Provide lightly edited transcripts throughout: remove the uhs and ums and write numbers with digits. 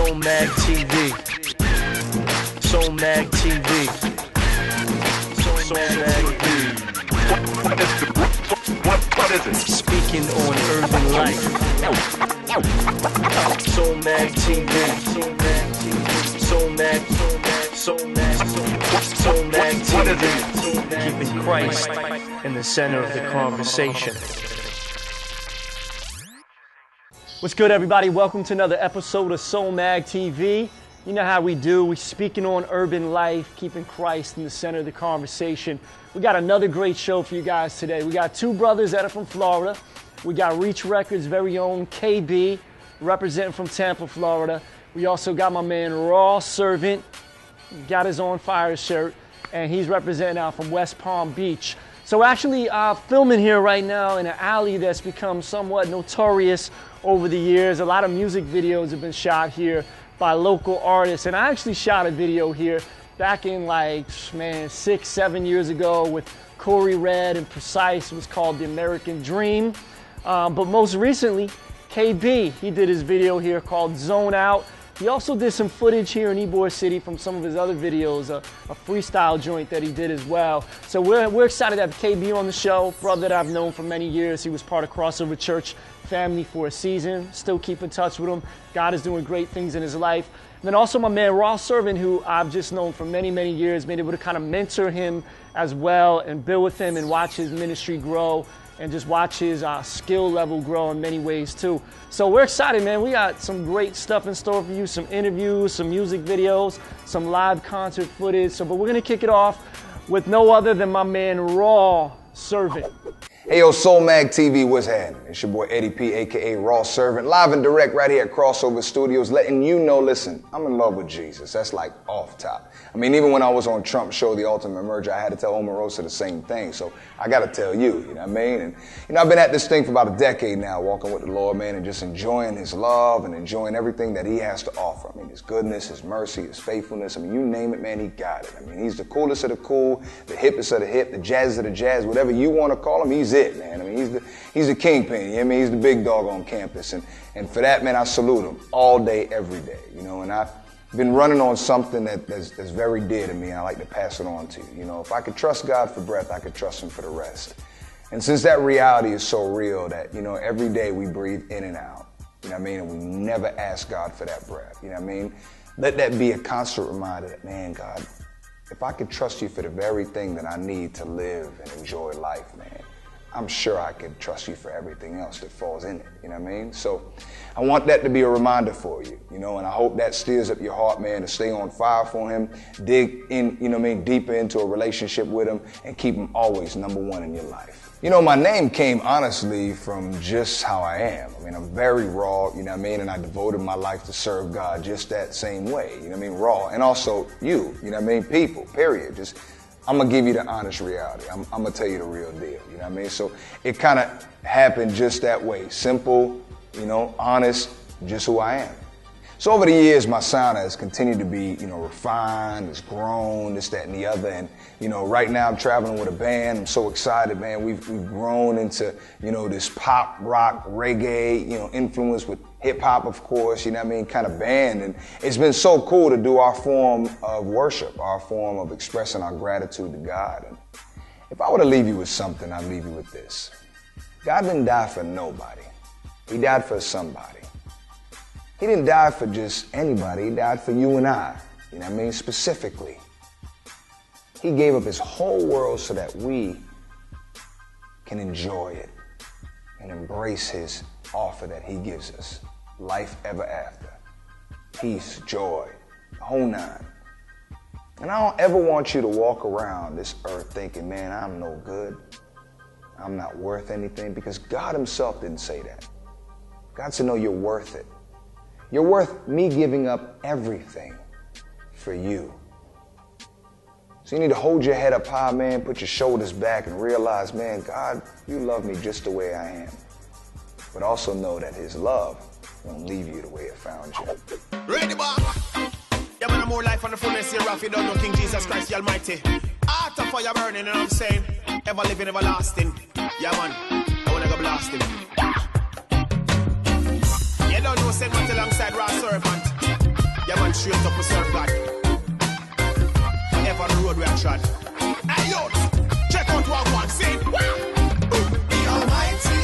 Soulmag TV. Soulmag TV. Soulmag TV. What is it? Speaking on urban life. Soulmag TV. Soulmag TV. Keeping Christ in the center of the conversation. What's good, everybody? Welcome to another episode of Soulmag TV. You know how we do. We're speaking on urban life, keeping Christ in the center of the conversation. We got another great show for you guys today. We got two brothers that are from Florida. We got Reach Records' very own KB, representing from Tampa, Florida. We also got my man Rawsrvnt, got his On Fire shirt, and he's representing out from West Palm Beach. So actually filming here right now in an alley that's become somewhat notorious over the years. A lot of music videos have been shot here by local artists, and I actually shot a video here back in 6-7 years ago with Corey Red and Precise. It was called The American Dream. But most recently, KB, he did his video here called Zone Out. He also did some footage here in Ybor City from some of his other videos, a freestyle joint that he did as well. So we're excited to have KB on the show, brother that I've known for many years. He was part of Rawsrvnt Church family for a season. Still keep in touch with him. God is doing great things in his life. And then also my man Rawsrvnt, who I've just known for many, many years, been able to kind of mentor him as well and build with him and watch his ministry grow and just watch his skill level grow in many ways too. So we're excited, man. We got some great stuff in store for you, some interviews, some music videos, some live concert footage. But we're gonna kick it off with no other than my man Rawsrvnt. Hey yo, Soulmag TV, what's happening? It's your boy Eddie P, aka Rawsrvnt, live and direct right here at Crossover Studios, letting you know, listen, I'm in love with Jesus. That's like off top. I mean, even when I was on Trump's show, The Ultimate Merger, I had to tell Omarosa the same thing. So I gotta tell you, you know what I mean? And I've been at this thing for about a decade now, walking with the Lord, man, and just enjoying his love and enjoying everything that he has to offer. I mean, his goodness, his mercy, his faithfulness. I mean, you name it, man, he got it. I mean, he's the coolest of the cool, the hippest of the hip, the jazzest of the jazz, whatever you want to call him, he's it, man. I mean, he's the kingpin, you know what I mean? He's the big dog on campus. And for that, man, I salute him all day, every day, you know, and I've been running on something that's very dear to me, and I like to pass it on to you. You know, if I could trust God for breath, I could trust him for the rest. And since that reality is so real that, you know, every day we breathe in and out, you know what I mean? And we never ask God for that breath, you know what I mean? Let that be a constant reminder that, man, God, if I could trust you for the very thing that I need to live and enjoy life, man, I'm sure I could trust you for everything else that falls in it, you know what I mean? So I want that to be a reminder for you, you know, and I hope that steers up your heart, man, to stay on fire for him, dig in, you know what I mean, deeper into a relationship with him and keep him always number one in your life. You know, my name came honestly from just how I am. I mean, I'm very raw, you know what I mean, and I devoted my life to serve God just that same way, you know what I mean, raw, and also you know what I mean, people, period, just I'm going to give you the honest reality. I'm going to tell you the real deal, you know what I mean? So it kind of happened just that way. Simple, you know, honest, just who I am. So over the years, my sound has continued to be, you know, refined, it's grown, this, that, and the other. And, you know, right now I'm traveling with a band. I'm so excited, man. We've grown into, you know, this pop, rock, reggae, you know, influence with hip hop, of course, you know what I mean, kind of band. And it's been so cool to do our form of worship, our form of expressing our gratitude to God. And if I were to leave you with something, I'd leave you with this. God didn't die for nobody. He died for somebody. He didn't die for just anybody. He died for you and I, you know what I mean, specifically. He gave up his whole world so that we can enjoy it and embrace his offer that he gives us. Life ever after. Peace, joy, the whole nine. And I don't ever want you to walk around this earth thinking, man, I'm no good. I'm not worth anything, because God himself didn't say that. God said, no, you're worth it. You're worth me giving up everything for you. So you need to hold your head up high, man, put your shoulders back and realize, man, God, you love me just the way I am. But also know that his love won't leave you the way it found you. Ready, boy? Yeah, man, more life on the fullness here, Rafi, don't know King Jesus Christ, the Almighty. Heart of fire burning, you know what I'm saying? Ever living, everlasting. Yeah, man, I wanna go blasting. You don't know, send one alongside Rawsrvnt. direction. Hey, yo, check out what one say. The Almighty,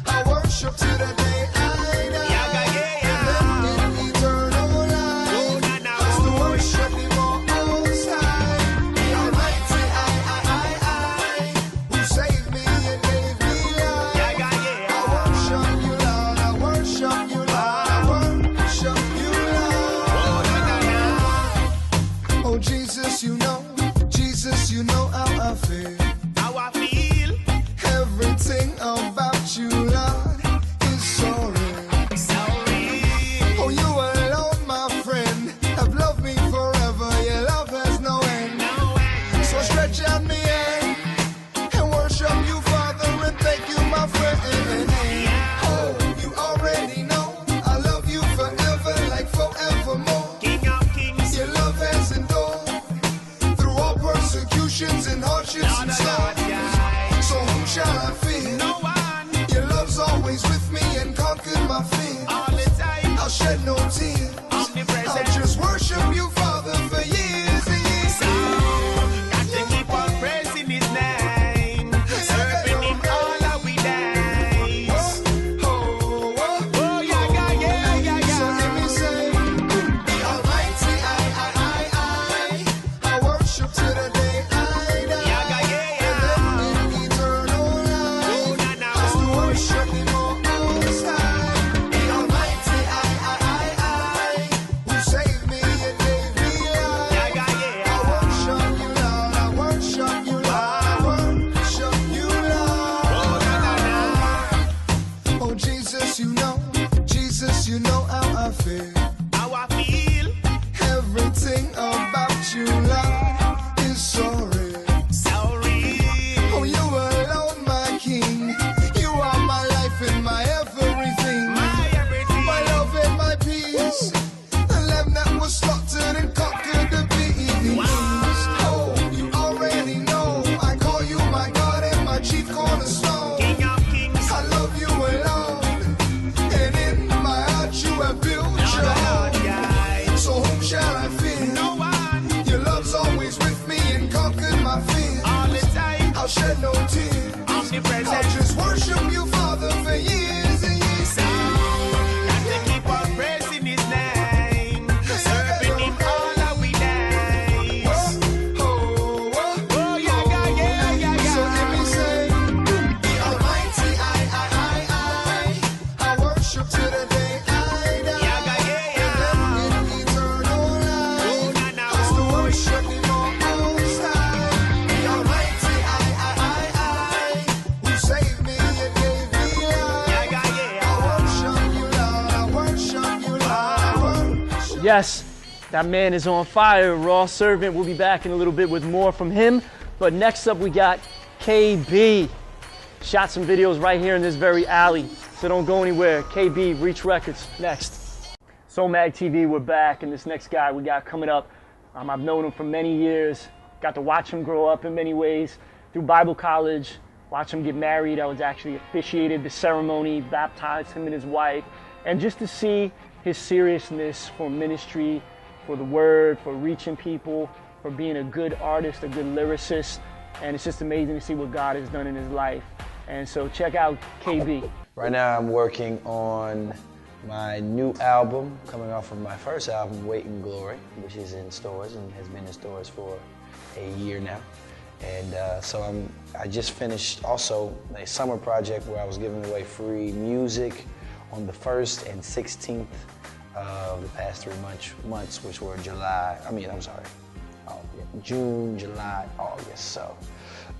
I worship to the day I die. And then in eternal life, just to worship the Most High. The Almighty, I, who saved me and gave me life. I worship you, Lord. I worship you, Lord. I worship you, Lord. Oh, Jesus, you know how I feel. How I feel. Everything about you, Lord, is so real. So real. Oh, you alone, my friend, have loved me forever. Your love has no end. No way. So stretch out me hand and worship you, Father, and thank you, my friend. Oh, you already know I love you forever, like forevermore. King of kings. Your love has endured through all persecutions and hardships and storms. So whom shall I fear? No one. Your love's always with me and conquered my fear. All the time. I'll shed no tears. Omnipresent. I'll just worship you, Father, for years and years. So, got to keep on praising his name. Serving him all our days. Oh, Oh, yeah. so let me say, the Almighty, I worship to the day I die. And then in eternal life, just to worship the Most High. The Almighty, I, who saved me and gave me life. I worship you, Lord. I worship you, Lord. I worship you, Lord. Oh, Jesus, you know how I feel. How I feel. Everything about you, Lord, is so real. So real. Oh, you alone, my King. You are my life and my everything. My everything. My love and my peace. The lamb that was slaughtered and conquered the beast. Oh, you already know. I call you my God and my chief cornerstone. King of kings. I love you alone. And in my heart you have built your home. Yeah. So whom shall I fear? No one. Your love's always with me and conquered my fear. All the time. I'll shed no tears. Omnipresent. I'll just worship you, Father, for years and years. So, got to keep on praising his name. Serving him all our days. Oh, yeah. So let me say, the Almighty, I worship to the day I die. And then in eternal life, just to worship the Most High. The Almighty, I, who saved me and gave me life. I worship you, Lord. I worship you, Lord. I worship. Yes, that man is on fire. Rawsrvnt. We'll be back in a little bit with more from him. But next up, we got KB. Shot some videos right here in this very alley. So don't go anywhere. KB, Reach Records. Next. Soulmag TV, we're back. And this next guy we got coming up, I've known him for many years. Got to watch him grow up in many ways. Through Bible college, watch him get married. I was actually officiated the ceremony, baptized him and his wife. And just to see his seriousness for ministry, for the word, for reaching people, for being a good artist, a good lyricist. And it's just amazing to see what God has done in his life. And so check out KB. Right now I'm working on my new album, coming off of my first album, Weight and Glory, which is in stores and has been in stores for a year now. And I just finished also a summer project where I was giving away free music on the 1st and 16th of the past 3 months, which were June, July, August. So,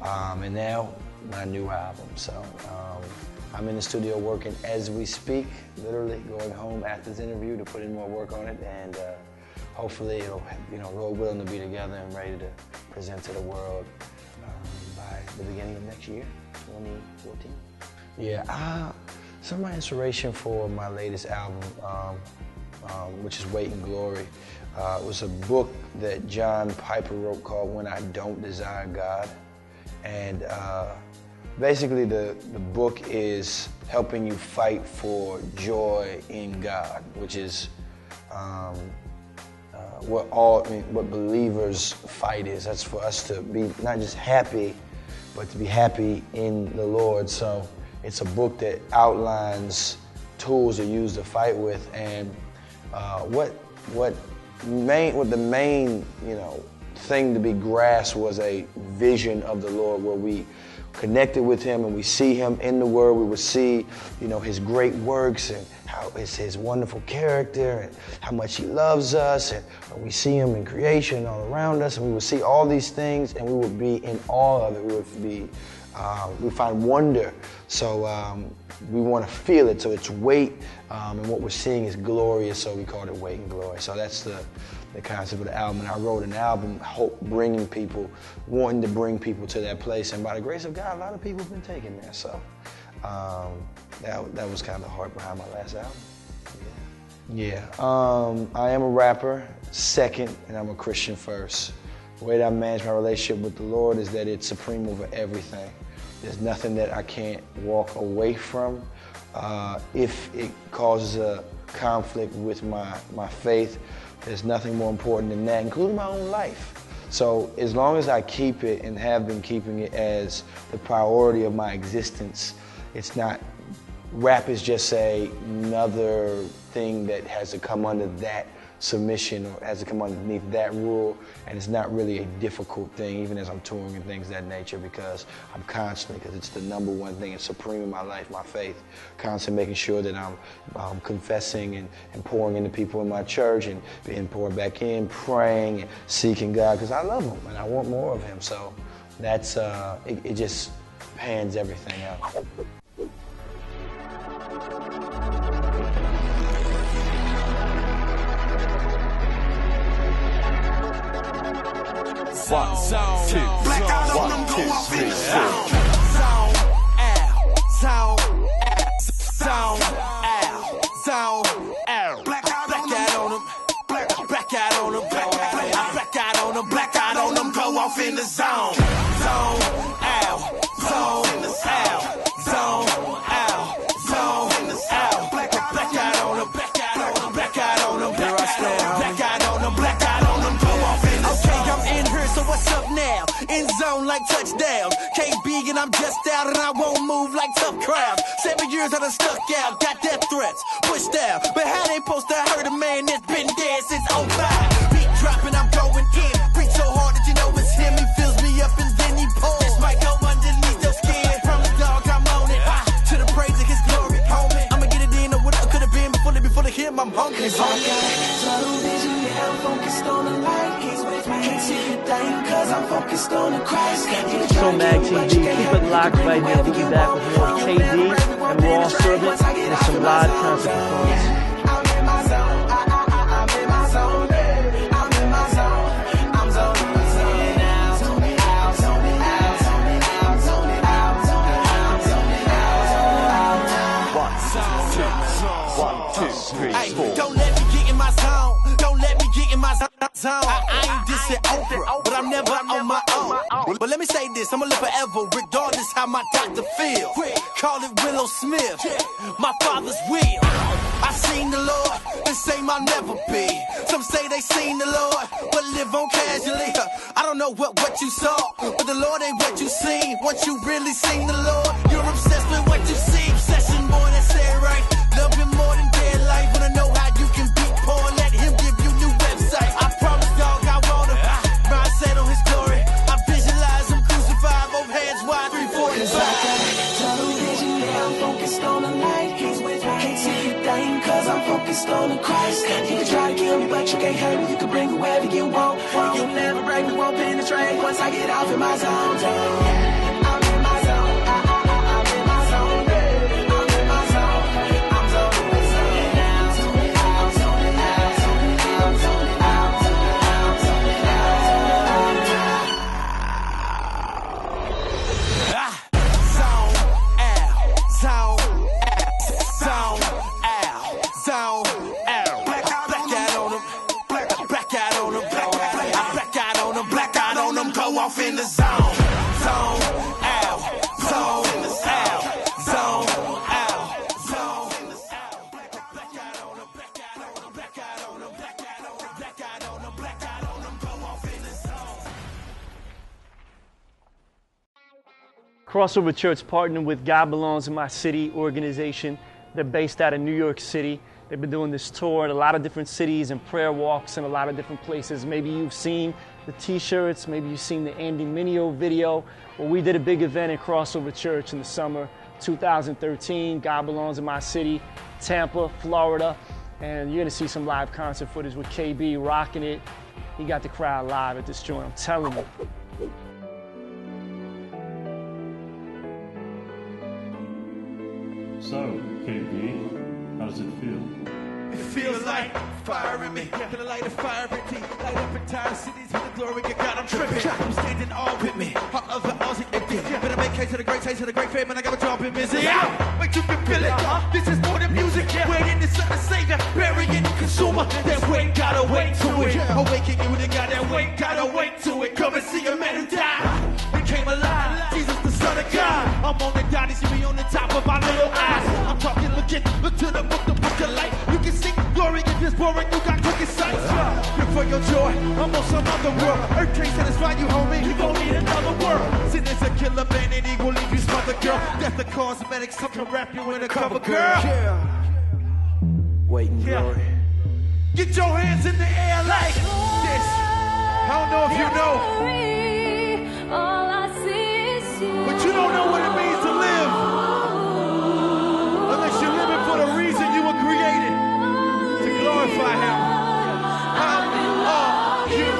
and now my new album. So I'm in the studio working as we speak, literally going home after this interview to put in more work on it, and hopefully it'll, Lord willing, to be together and ready to present to the world by the beginning of next year, 2014. Yeah, some of my inspiration for my latest album, which is Weight and Glory, was a book that John Piper wrote called When I Don't Desire God. And basically the book is helping you fight for joy in God, which is what believers fight is. That's for us to be not just happy, but to be happy in the Lord. So it's a book that outlines tools to use to fight with, and what the main thing to be grasped was a vision of the Lord, where we connected with Him and we see Him in the Word. We would see, His great works and how it's His wonderful character and how much He loves us, and we see Him in creation all around us, and we would see all these things, and we would be in awe of it. We find wonder. So we want to feel it. So it's weight, and what we're seeing is glorious. So we called it Weight and Glory. So that's the concept of the album. And I wrote an album, wanting to bring people to that place. And by the grace of God, a lot of people have been taken there. So that was kind of the heart behind my last album. Yeah. I am a rapper second, and I'm a Christian first. The way that I manage my relationship with the Lord is that it's supreme over everything. There's nothing that I can't walk away from if it causes a conflict with my faith. There's nothing more important than that, including my own life. So as long as I keep it and have been keeping it as the priority of my existence, it's not, rap is just another thing that has to come under that submission or has to come underneath that rule, and it's not really a difficult thing, even as I'm touring and things of that nature, because I'm constantly, because it's the number one thing, it's supreme in my life, my faith, constantly making sure that I'm confessing and pouring into people in my church and being poured back in, praying and seeking God, because I love Him and I want more of Him. So that's, it just pans everything out. One, two, Blackout on them, go off in the zone. zone out. Blackout on them. on them. Blackout on them. Blackout on them. Blackout on them. Go off in the zone. Zone out. Zone out. Zone out. Zone out. Blackout on them. Blackout on them. Blackout on them. Here I stand. Blackout on them. Blackout on them. Go off in the zone. Okay, I'm in here, so what's up now? In zone like touchdown. KB and I'm just out and I won't move like tough crowds. 7 years I done stuck out, got death threats, pushed down. But how they supposed to hurt a man that's been dead since 05? Beat dropping, I'm going in. Preach so hard that you know it's him. He fills me up and then he pulls. This might go underneath your skin. From the dog, I'm on it. To the praise of his glory, homie. I'ma get it in or what I could have been before of him. I'm hungry, homie. Tunnel vision, yeah, I'm focused on the light. He's with me. Can't see a thing, cause I'm focused on the Christ. Soulmag TV, keep it locked right now. We'll be back with more KD and Rawsrvnt and some live concert performance. I'm in my zone, I'm in my zone, I'm in my zone, I'm zoning out, zoning out, zoning out, zoning out, zoning out, zoning out, zoning out. 1, 2, 3, Hey, 4. don't let me get in my zone. Don't let me get in my zone. I ain't dissing Oprah, but I'm never on my own. But let me say this, I'ma live forever, regardless how my doctor feel. Call it Willow Smith, my father's will. I seen the Lord, the same I'll never be. Some say they seen the Lord, but live on casually. I don't know what you saw, but the Lord ain't what you seen. Once you really seen the Lord, you're obsessed with what you see. Obsession, boy, that's it, right? Love him more than dead life. Wanna know how you can beat poor, let him give you new website. I promise, dog, I want him. Mindset on his glory. I visualize him crucified, both hands wide, 3/4 inside. Tunnel vision, yeah, I'm focused on the light. He's with me. Can't see a thing, cause I'm focused on the Christ. You can try to kill me, but you can't hurt me. You can bring whoever you want. You'll never break me, won't penetrate once I get off in my zone. I'm in my zone, I'm in my zone, I'm in my zone, I'm zoning out, zoning out, zoning out, zoning out, zoning out, zoning out, zoning Blackout on them, go off in the zone. Zone out, zone out, zone out, zone out. Blackout on them, blackout on them, blackout on them, blackout on them, blackout on them. Crossover Church partnered with God Belongs in My City organization. They're based out of New York City. They've been doing this tour in a lot of different cities and prayer walks in a lot of different places. Maybe you've seen the t-shirts, maybe you've seen the Andy Mineo video. Well, we did a big event in Crossover Church in the summer 2013. God Belongs in My City, Tampa, Florida. And you're gonna see some live concert footage with KB rocking it. He got the crowd live at this joint, I'm telling you. So, KB, how does it feel? It feels like fire in me. Gonna light a fire in me. Light up entire cities with the glory of God. I'm tripping. I'm standing all with me. Heart of the Aussie empty. Better make case of the great taste of the great fame, and I got a job in busy. Wait, you can feel it. This is more than music. Waiting to set the savior. Burying the consumer. That wait, gotta wait to it. Awaken you to God. That wait, gotta wait to it. Come and see a man who died. He came alive. Jesus, the Son of God. I'm on the dot. He see me on the top of my little eyes. I'm talking, look to the book of life. You can sing glory if it's boring, you got crooked sights. Pray for your joy, I'm on some other world. Earth can't satisfy you, homie, you gon' need another world. Sin is a killer man and he will leave you smothered, girl. Death the cosmetics, some can wrap you in a cover, girl. Wait in glory. Get your hands in the air like this. I don't know if you know, but you don't know what it means to live unless you're living for the reason you were created, to glorify Him. How are you?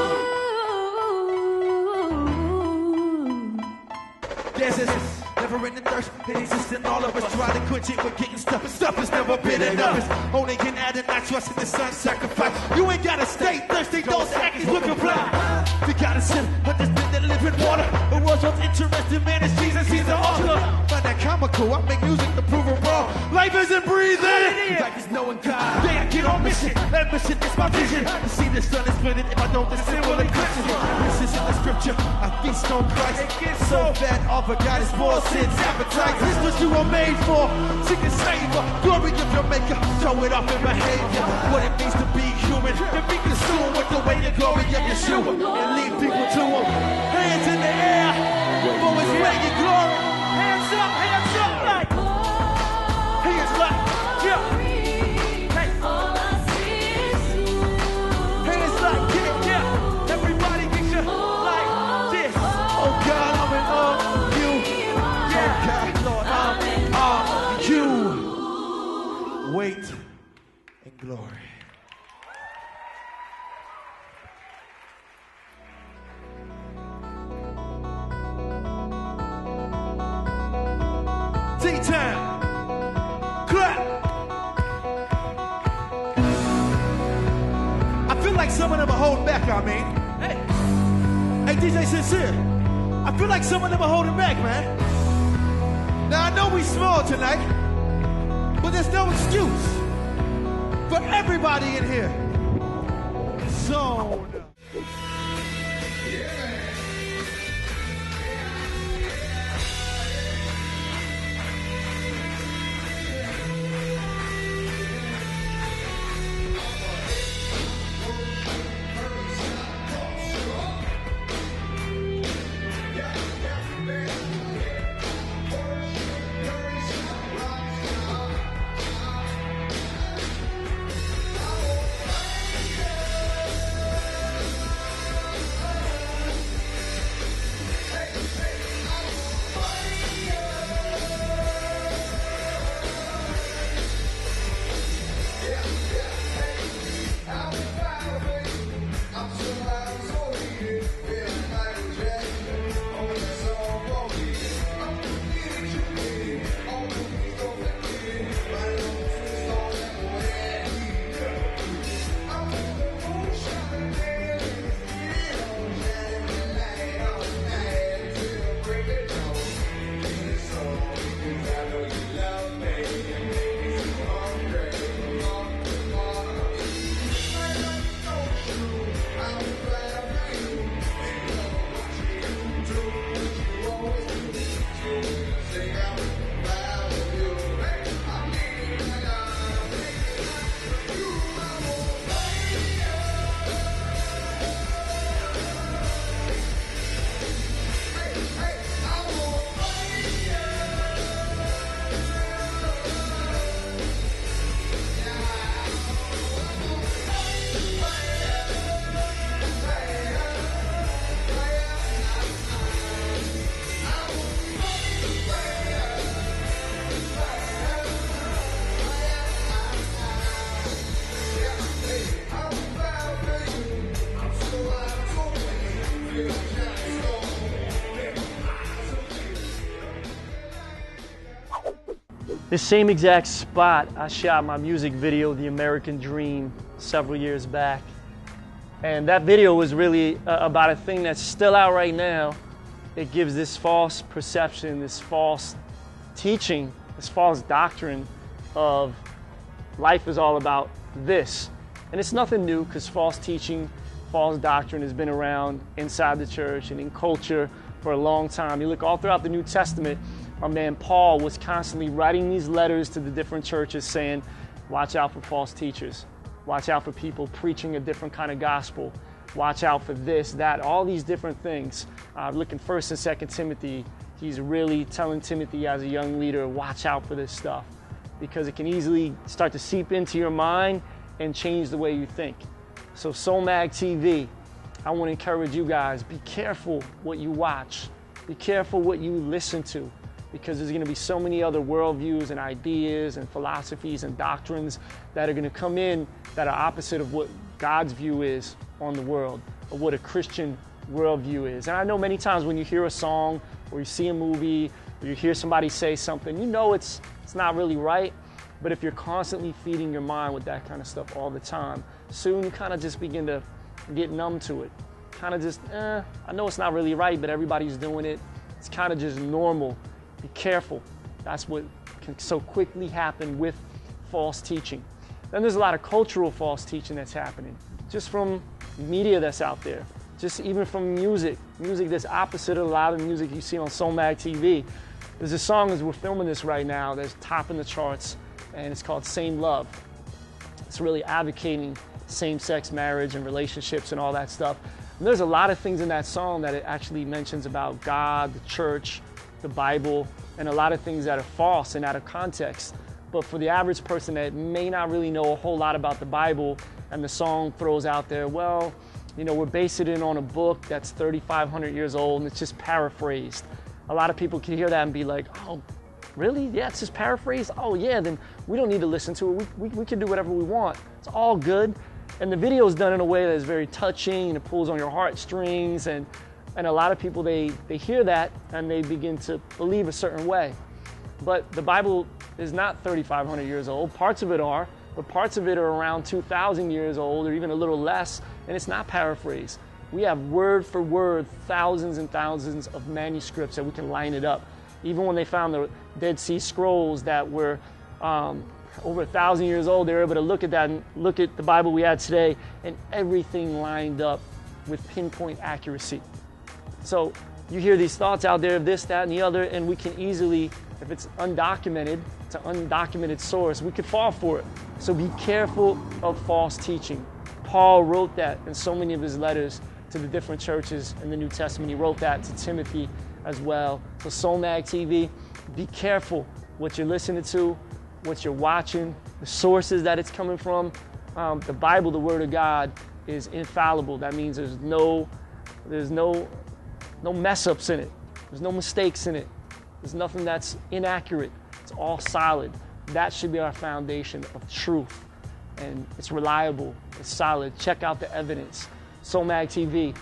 There's this never-ending thirst. It exists in all of us. Try to quench it, but getting stuff. And stuff has never been enough. It's only can add and not trust in the Son's sacrifice. You ain't gotta stay thirsty. Those actions will comply. You gotta sit, but this thing that live in water. The world's most interesting man is Jesus. He's the author. Find that comical. I make music to prove it wrong. Life isn't breathing. Like it's knowing God. They I get on mission. That mission is my vision. To see the sun is splitting. If I don't, the sin will eclipse it. This is in the scripture. I feast on Christ. It gets so fat, all for God is more sins, appetites. This is what you were made for. Seek a savior. Glory of your maker. Show it off in behavior. What it means to be human. To be consumed with the way the glory of Yeshua. And lead people to Him. Hands in the air. For His way and glory. Hands up, like. Hands like, yeah. Hey. Hands like, yeah. Everybody get your like this. Oh God, I'm in awe of you. Yeah, God, Lord, I'm in awe of you. Wait in glory. T-time. Clap. I feel like some of them are holding back, I mean. Hey, DJ Sincere. I feel like some of them are holding back, man. Now, I know we small tonight, but there's no excuse for everybody in here. So... The same exact spot I shot my music video, The American Dream, several years back. And that video was really about a thing that's still out right now. It gives this false perception, this false teaching, this false doctrine of life is all about this. And it's nothing new, because false teaching, false doctrine has been around inside the church and in culture for a long time. You look all throughout the New Testament, our man Paul was constantly writing these letters to the different churches saying, watch out for false teachers. Watch out for people preaching a different kind of gospel. Watch out for this, that, all these different things. Look in 1st and 2nd Timothy, he's really telling Timothy as a young leader, watch out for this stuff, because it can easily start to seep into your mind and change the way you think. So Soulmag TV, I want to encourage you guys, be careful what you watch. Be careful what you listen to, because there's going to be so many other worldviews and ideas and philosophies and doctrines that are going to come in that are opposite of what God's view is on the world, or what a Christian worldview is. And I know many times when you hear a song or you see a movie or you hear somebody say something, you know it's not really right. But if you're constantly feeding your mind with that kind of stuff all the time, soon you kind of just begin to get numb to it. Kind of just, I know it's not really right, but everybody's doing it. It's kind of just normal. Be careful. That's what can so quickly happen with false teaching. Then there's a lot of cultural false teaching that's happening, just from media that's out there, just even from music that's opposite of a lot of the music you see on Soulmag TV. There's a song, as we're filming this right now, that's topping the charts, and it's called Same Love. It's really advocating same-sex marriage and relationships and all that stuff. And there's a lot of things in that song that it actually mentions about God, the church, the Bible, and a lot of things that are false and out of context. But for the average person that may not really know a whole lot about the Bible, and the song throws out there, well, you know, we're basing it on a book that's 3,500 years old and it's just paraphrased. A lot of people can hear that and be like, oh, really? Yeah, it's just paraphrased? Oh yeah, then we don't need to listen to it. We can do whatever we want. It's all good. And the video is done in a way that is very touching and it pulls on your heartstrings, and a lot of people, they hear that and they begin to believe a certain way. But the Bible is not 3,500 years old. Parts of it are, but parts of it are around 2,000 years old or even a little less, and it's not paraphrased. We have word for word thousands and thousands of manuscripts that we can line it up. Even when they found the Dead Sea Scrolls that were over 1,000 years old, they were able to look at that and look at the Bible we had today, and everything lined up with pinpoint accuracy. So you hear these thoughts out there of this, that, and the other, and we can easily, if it's undocumented, it's an undocumented source, we could fall for it. So be careful of false teaching. Paul wrote that in so many of his letters to the different churches in the New Testament. He wrote that to Timothy as well. So Soulmag TV, be careful what you're listening to, what you're watching, the sources that it's coming from. The Bible, the Word of God, is infallible. That means there's no mess-ups in it. There's no mistakes in it. There's nothing that's inaccurate. It's all solid. That should be our foundation of truth. And it's reliable. It's solid. Check out the evidence. Soulmag TV,